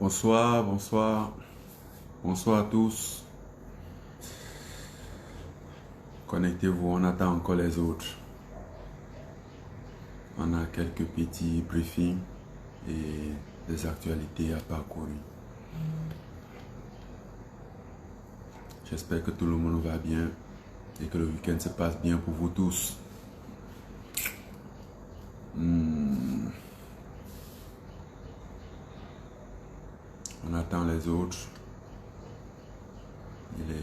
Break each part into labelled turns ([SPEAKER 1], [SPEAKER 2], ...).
[SPEAKER 1] Bonsoir, bonsoir, bonsoir à tous. Connectez-vous, on attend encore les autres. On a quelques petits briefings et des actualités à parcourir. J'espère que tout le monde va bien et que le week-end se passe bien pour vous tous. On attend les autres. Il est...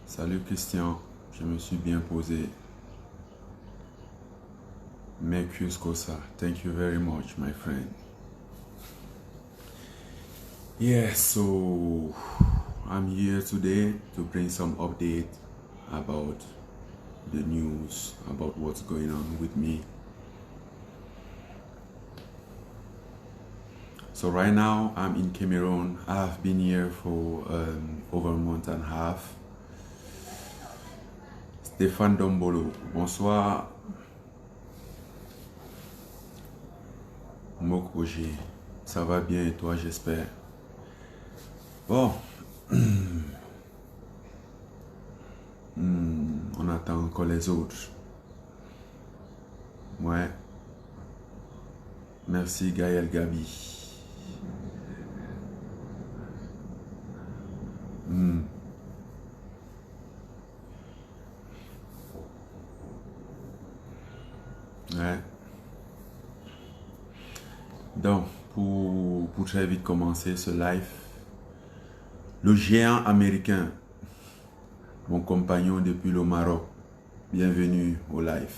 [SPEAKER 1] Salut Christian, je me suis bien posé. Mercus Kosa, thank you very much, my friend. Yes, so I'm here today to bring some update about the news, about what's going on with me. So right now I'm in Cameroon. I've been here for over a month and a half. Stéphane Dombolo, bonsoir. Mokoji, ça va bien et toi, j'espère. Bon, on attend encore les autres. Ouais. Merci Gaël Gabi. Ouais. Donc, pour très vite commencer ce live, le géant américain, mon compagnon depuis le Maroc, bienvenue au live.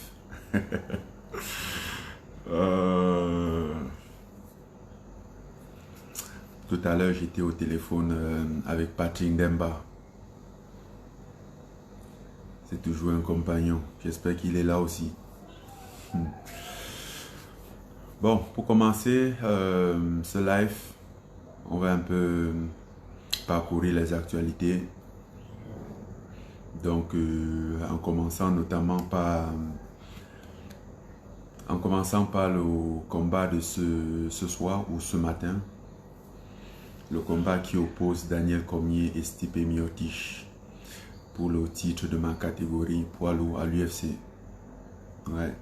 [SPEAKER 1] Tout à l'heure, j'étais au téléphone avec Patrick Demba. C'est toujours un compagnon. J'espère qu'il est là aussi. Bon, pour commencer ce live, on va un peu parcourir les actualités. Donc, en commençant notamment par le combat de ce soir ou ce matin. Le combat qui oppose Daniel Cormier et Stipe Miocic pour le titre de ma catégorie poids lourd à l'UFC. Ouais.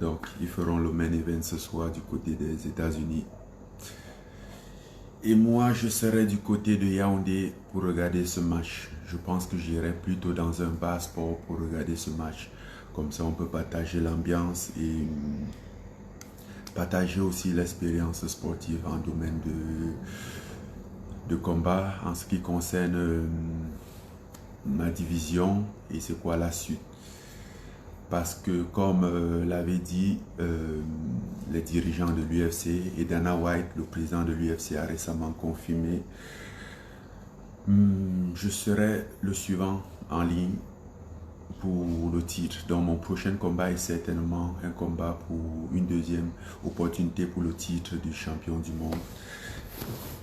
[SPEAKER 1] Donc, ils feront le main event ce soir du côté des États-Unis. Et moi, je serai du côté de Yaoundé pour regarder ce match. Je pense que j'irai plutôt dans un bar sport pour regarder ce match. Comme ça, on peut partager l'ambiance et partager aussi l'expérience sportive en domaine de combat en ce qui concerne ma division et c'est quoi la suite. Parce que comme l'avait dit les dirigeants de l'UFC et Dana White, le président de l'UFC a récemment confirmé, je serai le suivant en ligne pour le titre. Donc mon prochain combat est certainement un combat pour une deuxième opportunité pour le titre du champion du monde.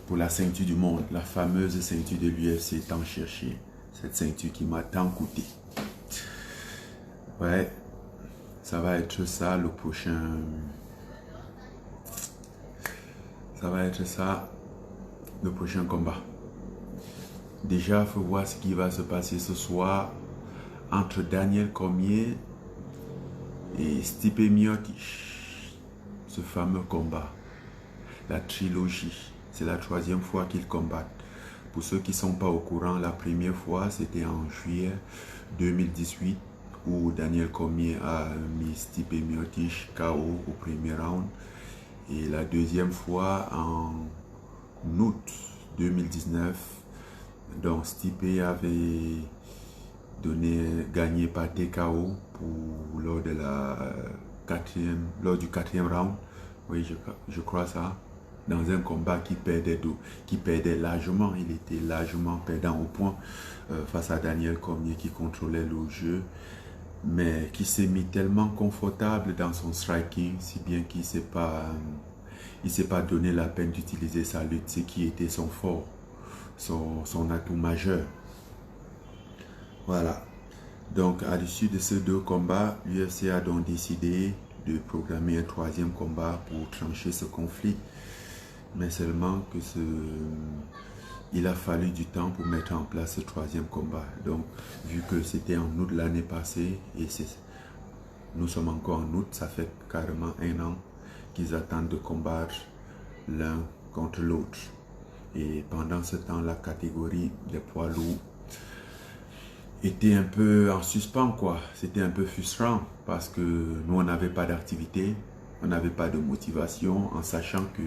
[SPEAKER 1] Pour la ceinture du monde, la fameuse ceinture de l'UFC tant cherchée. Cette ceinture qui m'a tant coûté. Ouais, ça va être ça le prochain. Ça va être ça le prochain combat. Déjà, il faut voir ce qui va se passer ce soir entre Daniel Cormier et Stipe Miocic. Ce fameux combat. La trilogie. C'est la troisième fois qu'ils combattent. Pour ceux qui ne sont pas au courant, la première fois, c'était en juillet 2018 où Daniel Cormier a mis Stipe Miocic KO au premier round. Et la deuxième fois en août 2019, donc Stipe avait gagné par TKO lors du quatrième round. Oui, je crois ça. Dans un combat qui perdait largement. Il était largement perdant au point face à Daniel Cormier qui contrôlait le jeu, mais qui s'est mis tellement confortable dans son striking, si bien qu'il ne s'est pas donné la peine d'utiliser sa lutte, ce qui était son fort, son atout majeur. Voilà. Donc, à l'issue de ces 2 combats, l'UFC a donc décidé de programmer un 3e combat pour trancher ce conflit. Mais seulement que il a fallu du temps pour mettre en place ce 3e combat. Donc, vu que c'était en août l'année passée et nous sommes encore en août, ça fait carrément 1 an qu'ils attendent de combattre l'un contre l'autre. Et pendant ce temps, la catégorie des poids lourds était un peu en suspens, quoi. C'était un peu frustrant parce que nous, on n'avait pas d'activité, on n'avait pas de motivation, en sachant que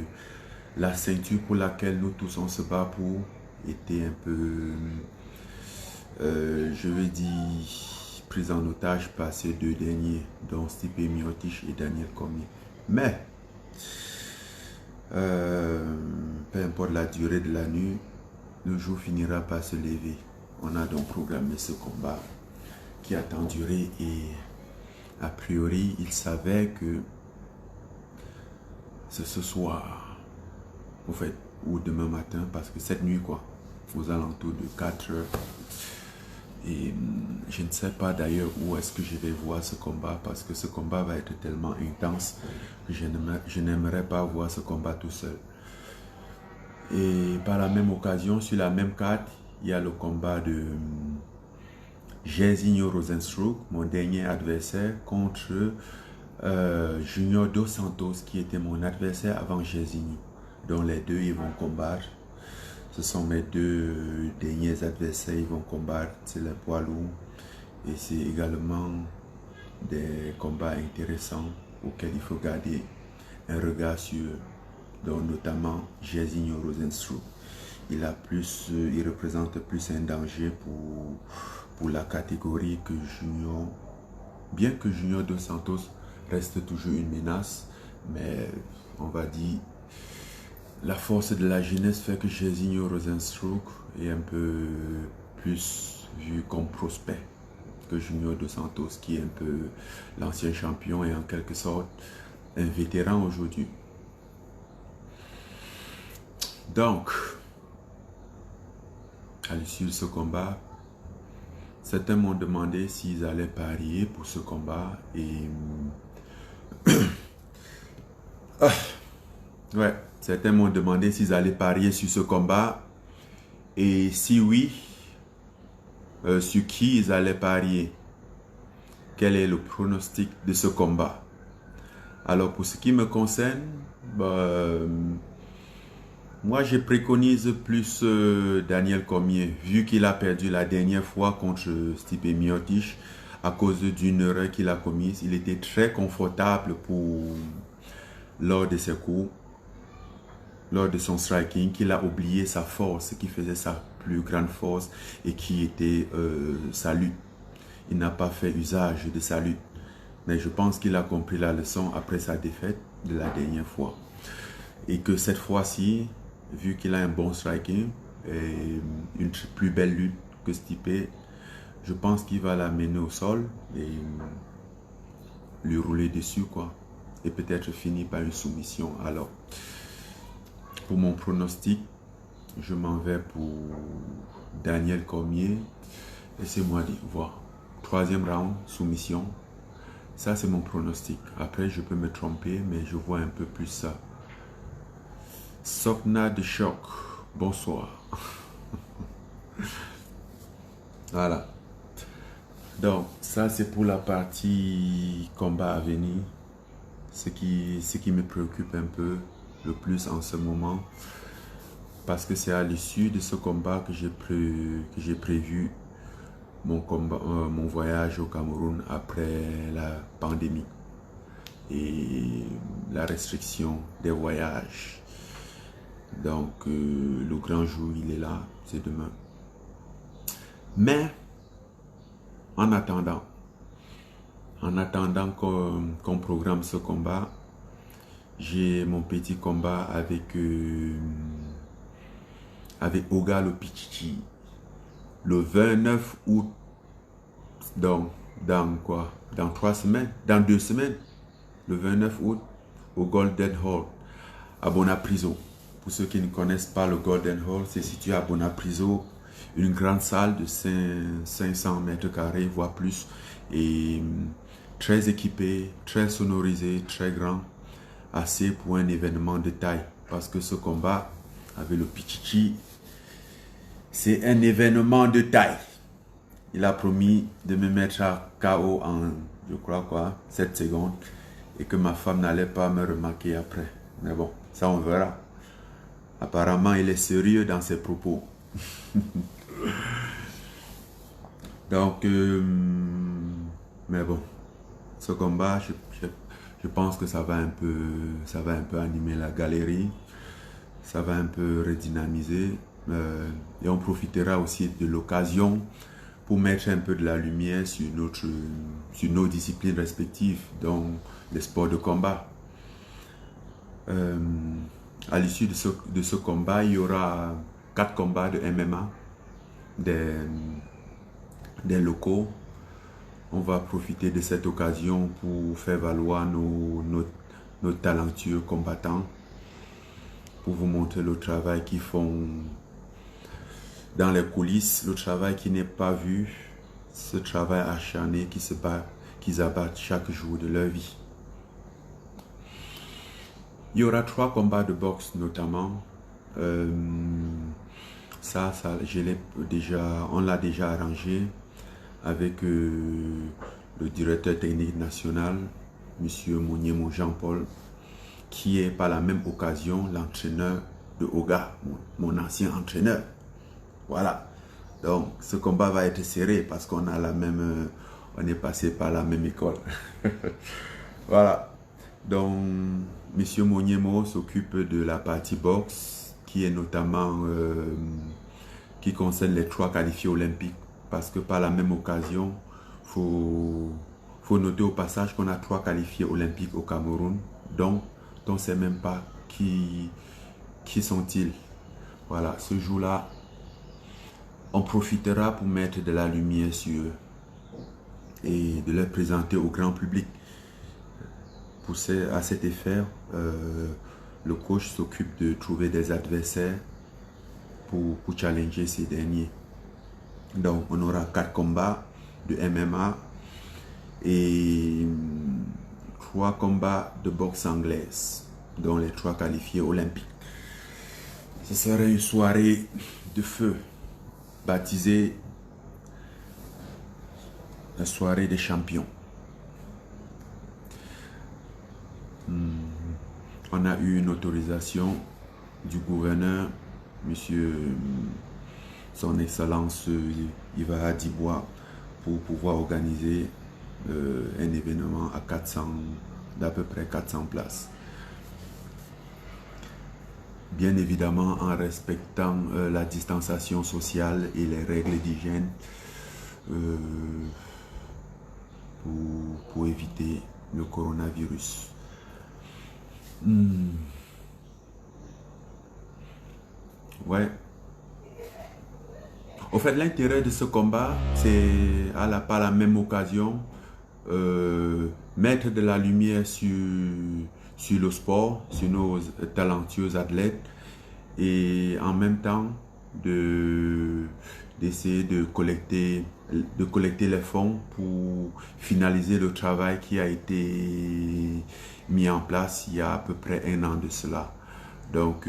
[SPEAKER 1] la ceinture pour laquelle nous tous on se bat pour était un peu, je veux dire, prise en otage par ces 2 derniers, dont Stipe Miocic et Daniel Cormier. Mais, peu importe la durée de la nuit, le jour finira par se lever. On a donc programmé ce combat qui a tant duré et a priori, il savait que c'est ce soir, au fait, ou demain matin, parce que cette nuit, quoi, aux alentours de 4 heures. Et je ne sais pas d'ailleurs où est-ce que je vais voir ce combat, parce que ce combat va être tellement intense que je n'aimerais pas voir ce combat tout seul. Et par la même occasion, sur la même carte, il y a le combat de Jairzinho Rozenstruik, mon dernier adversaire, contre Junior Dos Santos, qui était mon adversaire avant Jairzinho. Donc les deux, ils vont combattre. Ce sont mes 2 derniers adversaires, ils vont combattre, c'est les poids lourds. Et c'est également des combats intéressants auxquels il faut garder un regard sur, donc notamment Jairzinho Rozenstruik. Il représente plus un danger pour la catégorie que Junior. Bien que Junior Dos Santos reste toujours une menace, mais on va dire la force de la jeunesse fait que Jairzinho Rozenstruik est un peu plus vu comme prospect que Junior Dos Santos, qui est un peu l'ancien champion et en quelque sorte un vétéran aujourd'hui. Donc, à l'issue de ce combat, certains m'ont demandé s'ils allaient parier pour ce combat et ouais, certains m'ont demandé s'ils allaient parier sur ce combat et si oui, sur qui ils allaient parier. Quel est le pronostic de ce combat? Alors pour ce qui me concerne, moi je préconise plus Daniel Cormier, vu qu'il a perdu la dernière fois contre Stipe Miocic à cause d'une erreur qu'il a commise. Il était très confortable lors de ses coups, lors de son striking, qu'il a oublié sa force, qui faisait sa plus grande force et qui était sa lutte. Il n'a pas fait usage de sa lutte. Mais je pense qu'il a compris la leçon après sa défaite de la dernière fois. Et que cette fois-ci, vu qu'il a un bon striking et une plus belle lutte que Stipe, je pense qu'il va l'amener au sol et lui rouler dessus, quoi. Et peut-être finir par une soumission. Alors, pour mon pronostic, je m'en vais pour Daniel Cormier. Laissez-moi voir. 3e round, soumission. Ça, c'est mon pronostic. Après, je peux me tromper, mais je vois un peu plus ça. Sokna de choc. Bonsoir. Voilà. Donc, ça, c'est pour la partie combat à venir. Ce qui me préoccupe un peu le plus en ce moment. Parce que c'est à l'issue de ce combat que j'ai prévu mon voyage au Cameroun après la pandémie et la restriction des voyages. Donc le grand jour, il est là, c'est demain. Mais en attendant qu'on programme ce combat, j'ai mon petit combat avec Oga Lopichichi le 29 août, donc dans 3 semaines, dans 2 semaines, le 29 août, au Golden Hall, à Bonapriso. Pour ceux qui ne connaissent pas le Golden Hall, c'est situé à Bonapriso, une grande salle de 500 mètres carrés, voire plus, et très équipée, très sonorisée, très grand, assez pour un événement de taille. Parce que ce combat avec le Pichichi, c'est un événement de taille. Il a promis de me mettre à KO en, je crois quoi, 7 secondes, et que ma femme n'allait pas me remarquer après. Mais bon, ça on verra. Apparemment, il est sérieux dans ses propos. Donc, mais bon, ce combat, je pense que ça va un peu animer la galerie, ça va un peu redynamiser, et on profitera aussi de l'occasion pour mettre un peu de la lumière sur nos disciplines respectives, donc les sports de combat. À l'issue de ce combat, il y aura 4 combats de MMA, des locaux. On va profiter de cette occasion pour faire valoir nos talentueux combattants, pour vous montrer le travail qu'ils font dans les coulisses, le travail qui n'est pas vu, ce travail acharné qu'ils abattent chaque jour de leur vie. Il y aura 3 combats de boxe notamment. On l'a déjà arrangé avec le directeur technique national, M. Monyemo Jean-Paul, qui est par la même occasion l'entraîneur de Oga, mon ancien entraîneur. Voilà. Donc ce combat va être serré parce qu'on a on est passé par la même école. Voilà. Donc M. Monyemo s'occupe de la partie boxe, qui est notamment qui concerne les 3 qualifiés olympiques, parce que par la même occasion, faut noter au passage qu'on a 3 qualifiés olympiques au Cameroun, donc on ne sait même pas qui sont-ils. Voilà, ce jour-là, on profitera pour mettre de la lumière sur eux et de les présenter au grand public. À cet effet, le coach s'occupe de trouver des adversaires pour challenger ces derniers. Donc on aura 4 combats de MMA et 3 combats de boxe anglaise, dont les 3 qualifiés olympiques. Ce serait une soirée de feu, baptisée la soirée des champions. On a eu une autorisation du gouverneur, monsieur son excellence Iva Adibois, pour pouvoir organiser un événement d'à peu près 400 places. Bien évidemment en respectant la distanciation sociale et les règles d'hygiène pour éviter le coronavirus. Ouais. Au fait, l'intérêt de ce combat, c'est par la même occasion mettre de la lumière sur le sport, sur nos talentueux athlètes, et en même temps d'essayer de collecter les fonds pour finaliser le travail qui a été mis en place il y a à peu près 1 an de cela. Donc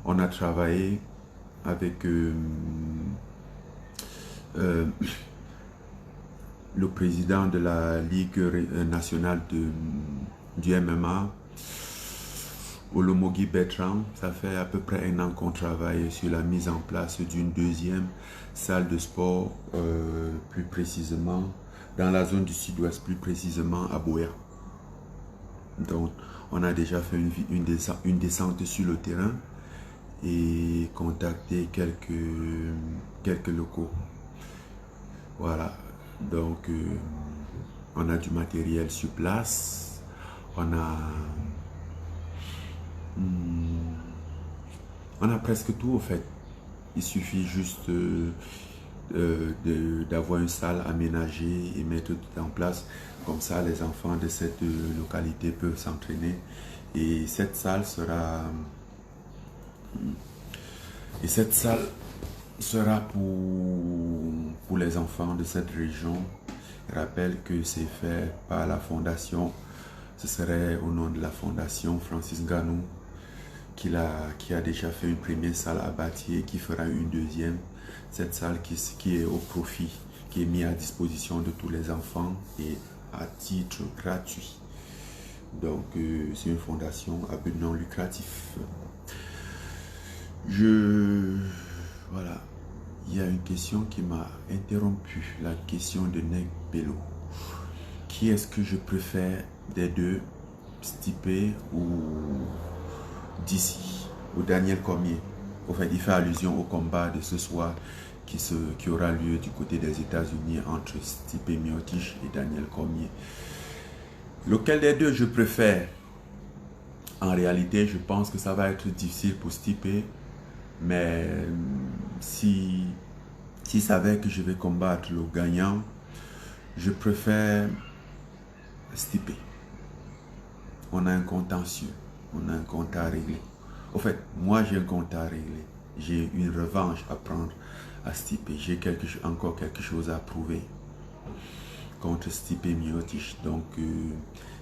[SPEAKER 1] on a travaillé avec le président de la Ligue nationale du MMA, Olomogi Bertrand. Ça fait à peu près 1 an qu'on travaille sur la mise en place d'une 2e salle de sport, plus précisément dans la zone du sud-ouest, plus précisément à Boya. Donc on a déjà fait une descente sur le terrain et contacté quelques locaux. Voilà, donc on a du matériel sur place, on a presque tout au fait. Il suffit juste d'avoir une salle aménagée et mettre tout en place. Comme ça, les enfants de cette localité peuvent s'entraîner. Et cette salle sera pour les enfants de cette région. Je rappelle que c'est fait par la fondation. Ce serait au nom de la fondation Francis Ganou qui a déjà fait une première salle à bâtir et qui fera une deuxième. Cette salle qui est au profit, qui est mise à disposition de tous les enfants et à titre gratuit. Donc, c'est une fondation à but non lucratif. Voilà. Il y a une question qui m'a interrompu. La question de Neg Bello. Qui est-ce que je préfère des deux, Stipe ou DC, ou Daniel Cormier? En fait, il fait allusion au combat de ce soir qui aura lieu du côté des États-Unis entre Stipe Miocic et Daniel Cormier. Lequel des deux je préfère? En réalité, je pense que ça va être difficile pour Stipe, mais si savait que je vais combattre le gagnant, je préfère Stipe. On a un contentieux, on a un compte à régler. Au fait, moi j'ai un compte à régler. J'ai une revanche à prendre à Stipe. J'ai encore quelque chose à prouver contre Stipe Miocic. Donc,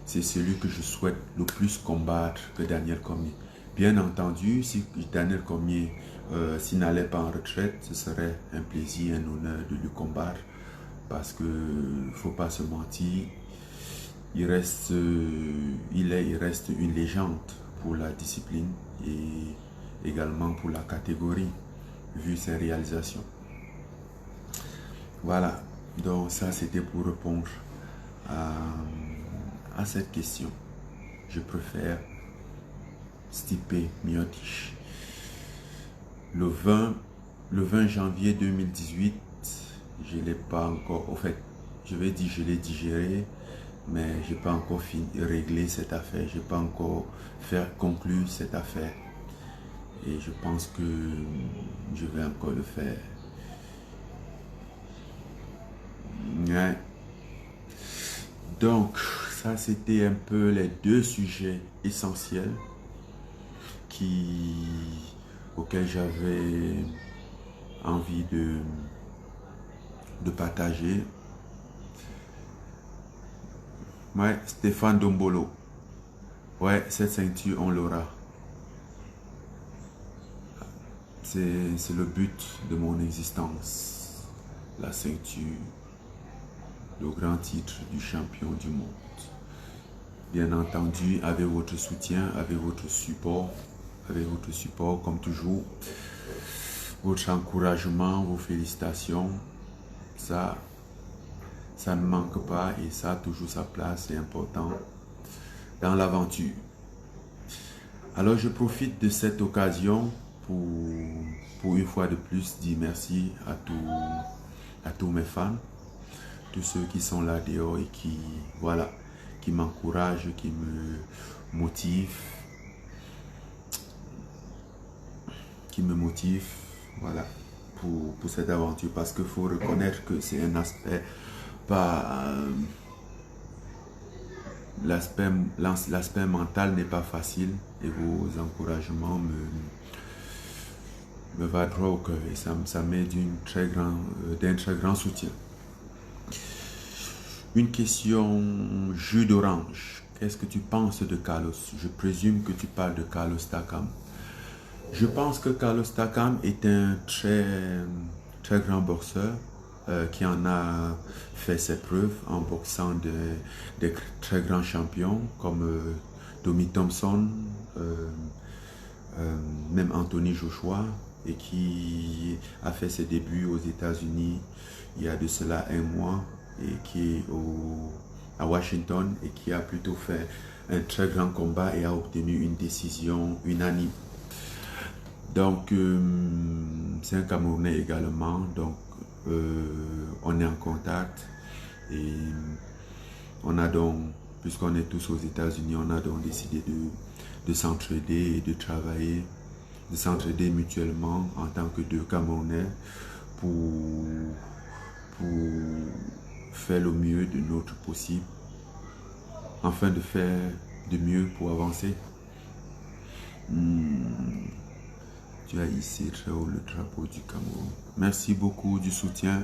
[SPEAKER 1] c'est celui que je souhaite le plus combattre que Daniel Cormier. Bien entendu, si Daniel Cormier s'il n'allait pas en retraite, ce serait un plaisir, un honneur de lui combattre. Parce que, faut pas se mentir, il reste une légende pour la discipline et également pour la catégorie, vu ses réalisations. Voilà, donc ça c'était pour répondre à cette question. Je préfère Stipe Miocic. Le 20 janvier 2018, je ne l'ai pas encore, au fait, je vais dire je l'ai digéré, mais je n'ai pas encore réglé cette affaire, je n'ai pas encore conclure cette affaire. Et je pense que je vais encore le faire. Ouais. Donc, ça c'était un peu les deux sujets essentiels auxquels j'avais envie de partager. Ouais, Stéphane Dombolo. Ouais, cette ceinture, on l'aura. C'est le but de mon existence. La ceinture, le grand titre du champion du monde. Bien entendu, avec votre soutien, avec votre support comme toujours, votre encouragement, vos félicitations, ça ne manque pas et ça a toujours sa place, c'est important dans l'aventure. Alors je profite de cette occasion pour une fois de plus dire merci à tous mes fans, tous ceux qui sont là dehors et qui m'encouragent, qui me motivent, voilà, pour cette aventure, parce qu'il faut reconnaître que c'est un aspect, l'aspect mental n'est pas facile et vos encouragements me va droit au cœur et ça m'est d'un très grand soutien. Une question, jus d'orange. Qu'est-ce que tu penses de Carlos? Je présume que tu parles de Carlos Takam. Je pense que Carlos Takam est un très grand boxeur qui en a fait ses preuves en boxant des très grands champions comme Tommy Thompson, même Anthony Joshua, et qui a fait ses débuts aux États-Unis il y a de cela un mois et qui est à Washington et qui a plutôt fait un très grand combat et a obtenu une décision unanime. Donc, c'est un Camerounais également, donc on est en contact et on a donc, puisqu'on est tous aux États-Unis, on a donc décidé de s'entraider et de travailler, de s'entraider mutuellement en tant que deux Camerounais pour faire le mieux de notre possible, afin de faire de mieux pour avancer. Tu as hissé très haut le drapeau du Cameroun. Merci beaucoup du soutien.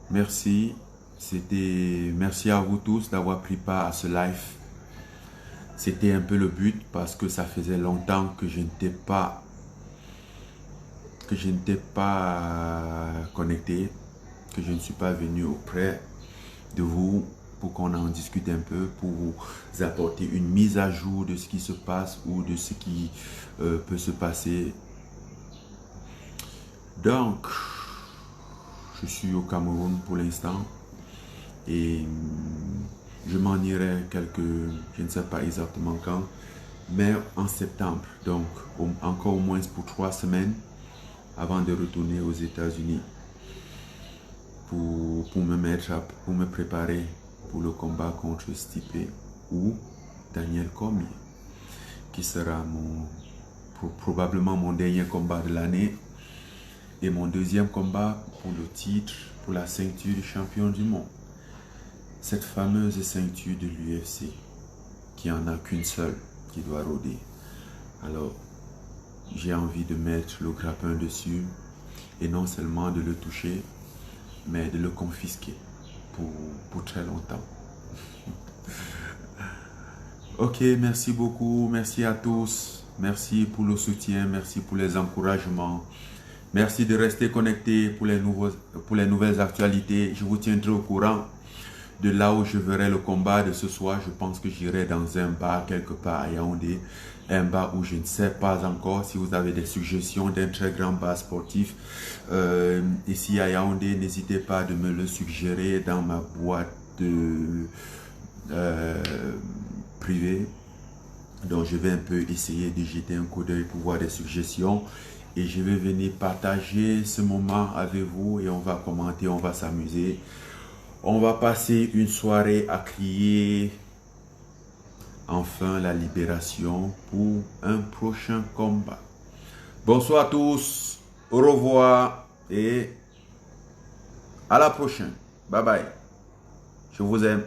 [SPEAKER 1] Merci. Merci à vous tous d'avoir pris part à ce live. C'était un peu le but parce que ça faisait longtemps que je n'étais pas connecté, que je ne suis pas venu auprès de vous pour qu'on en discute un peu, pour vous apporter une mise à jour de ce qui se passe ou de ce qui peut se passer. Donc, je suis au Cameroun pour l'instant et je m'en irai je ne sais pas exactement quand, mais en septembre, donc encore au moins pour 3 semaines avant de retourner aux États-Unis pour me préparer pour le combat contre Stipe ou Daniel Cormier, qui sera probablement mon dernier combat de l'année et mon deuxième combat pour le titre, pour la ceinture de champion du monde. Cette fameuse ceinture de l'UFC, qui en a qu'une seule, qui doit rôder. Alors, j'ai envie de mettre le grappin dessus et non seulement de le toucher, mais de le confisquer pour très longtemps. Ok, merci beaucoup, merci à tous, merci pour le soutien, merci pour les encouragements, merci de rester connecté pour les nouvelles actualités. Je vous tiendrai au courant de là où je verrai le combat de ce soir. Je pense que j'irai dans un bar quelque part à Yaoundé, un bar où je ne sais pas encore. Si vous avez des suggestions d'un très grand bar sportif ici à Yaoundé, n'hésitez pas de me le suggérer dans ma boîte privée. Donc je vais un peu essayer de jeter un coup d'œil pour voir des suggestions et je vais venir partager ce moment avec vous et on va commenter, on va s'amuser. On va passer une soirée à crier enfin la libération pour un prochain combat. Bonsoir à tous, au revoir et à la prochaine. Bye bye. Je vous aime.